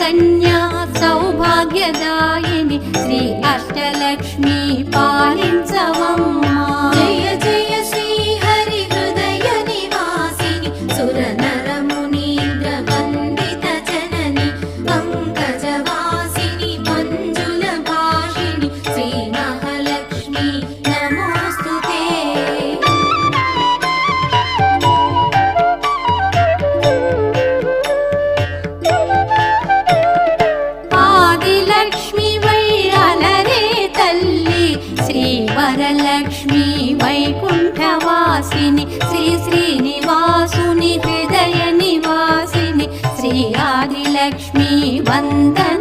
కన్యా సౌభాగ్యదాయిని శ్రీ అష్టలక్ష్మి పాలించవమ్మా. జయ జయ శ్రీ హరి హృదయ నివాసిని సుర నర మునీంద్ర వందిత జనని పంకజవాసిని మంజుల భాషిణి శ్రీ మహాలక్ష్మి నమోస్తుతే. ఆదిలక్ష్మి వై అలరే తల్లి శ్రీ వరలక్ష్మి వైకుంఠవాసిని శ్రీ శ్రీనివాసుని హృదయ నివాసిని శ్రీ ఆదిలక్ష్మి వందన